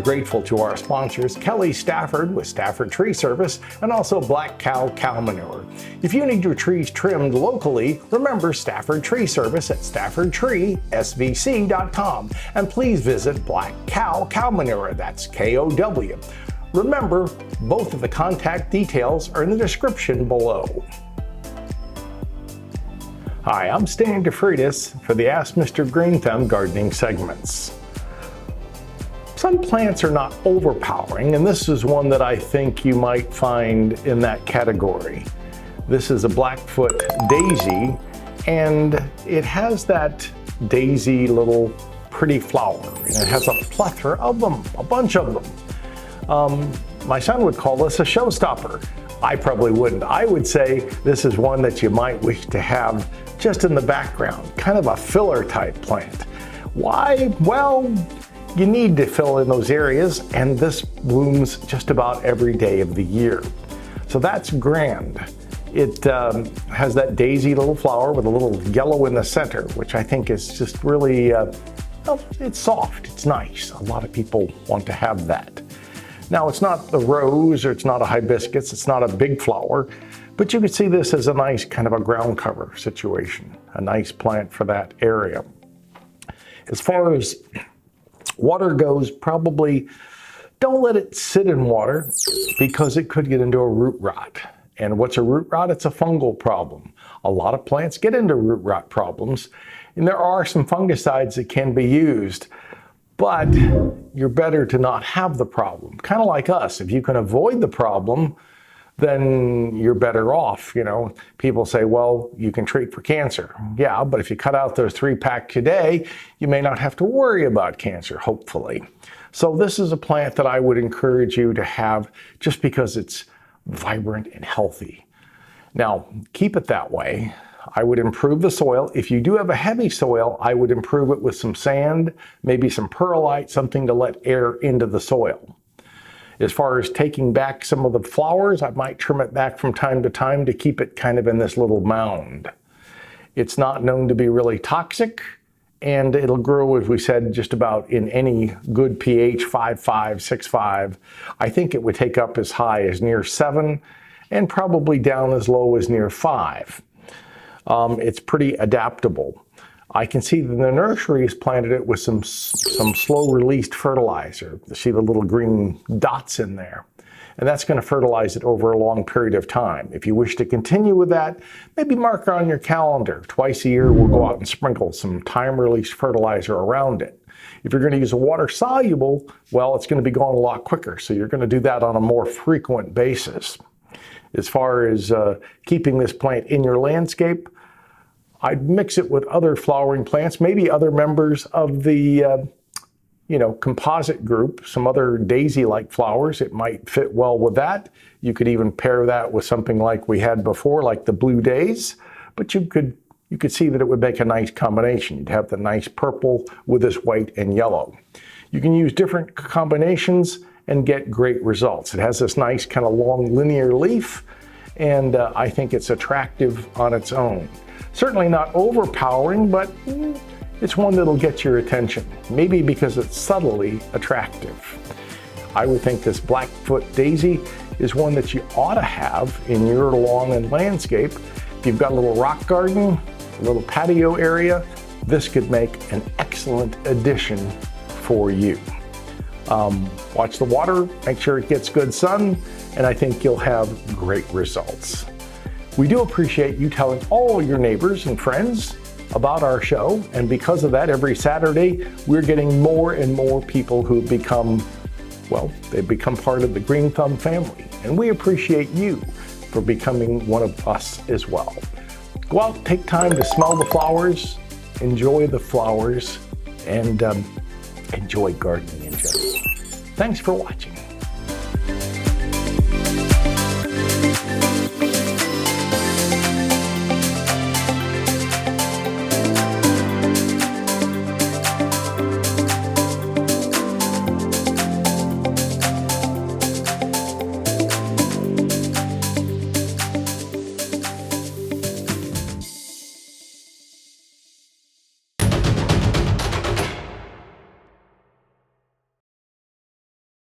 grateful to our sponsors, Kelly Stafford with Stafford Tree Service and also Black Kow Cow Manure. If you need your trees trimmed locally, remember Stafford Tree Service at staffordtreesvc.com. And please visit Black Kow Cow Manure, that's K-O-W. Remember, both of the contact details are in the description below. Hi, I'm Stan DeFreitas for the Ask Mr. Greenthumb gardening segments. Some plants are not overpowering, and this is one that I think you might find in that category. This is a Blackfoot Daisy, and it has that daisy little pretty flower, and it has a plethora of them, a bunch of them. My son would call this a showstopper. I probably wouldn't. I would say this is one that you might wish to have just in the background, kind of a filler type plant. Why? Well, you need to fill in those areas, and this blooms just about every day of the year. So that's grand. It has that daisy little flower with a little yellow in the center, which I think is just really, well, it's soft, it's nice. A lot of people want to have that. Now, it's not the rose or it's not a hibiscus, it's not a big flower, but you could see this as a nice kind of a ground cover situation, a nice plant for that area. As far as water goes, probably don't let it sit in water because it could get into a root rot. And what's a root rot? It's a fungal problem. A lot of plants get into root rot problems, and there are some fungicides that can be used, but you're better to not have the problem. Kind of like us, if you can avoid the problem, then you're better off. You know, people say, well, you can treat for cancer. Yeah, but if you cut out those 3 packs a day, you may not have to worry about cancer, hopefully. So this is a plant that I would encourage you to have just because it's vibrant and healthy. Now, keep it that way. I would improve the soil. If you do have a heavy soil, I would improve it with some sand, maybe some perlite, something to let air into the soil. As far as taking back some of the flowers, I might trim it back from time to time to keep it kind of in this little mound. It's not known to be really toxic, and it'll grow, as we said, just about in any good pH, 5.5, 6.5. I think it would take up as high as near 7 and probably down as low as near 5. It's pretty adaptable. I can see that the nursery has planted it with some slow-released fertilizer. You see the little green dots in there. And that's going to fertilize it over a long period of time. If you wish to continue with that, maybe mark on your calendar. Twice a year, we'll go out and sprinkle some time-released fertilizer around it. If you're going to use a water-soluble, well, it's going to be going a lot quicker. So you're going to do that on a more frequent basis. As far as keeping this plant in your landscape, I'd mix it with other flowering plants, maybe other members of the composite group, some other daisy-like flowers. It might fit well with that. You could even pair that with something like we had before, like the blue days, but you could see that it would make a nice combination. You'd have the nice purple with this white and yellow. You can use different combinations and get great results. It has this nice kind of long linear leaf, and I think it's attractive on its own. Certainly not overpowering, but it's one that'll get your attention, maybe because it's subtly attractive. I would think this Blackfoot Daisy is one that you ought to have in your lawn and landscape. If you've got a little rock garden, a little patio area, this could make an excellent addition for you. Watch the water, make sure it gets good sun, and I think you'll have great results. We do appreciate you telling all your neighbors and friends about our show, and because of that, every Saturday, we're getting more and more people who become, well, they've become part of the Greenthumb family, and we appreciate you for becoming one of us as well. Go out, take time to smell the flowers, enjoy the flowers, and enjoy gardening in general. Thanks for watching.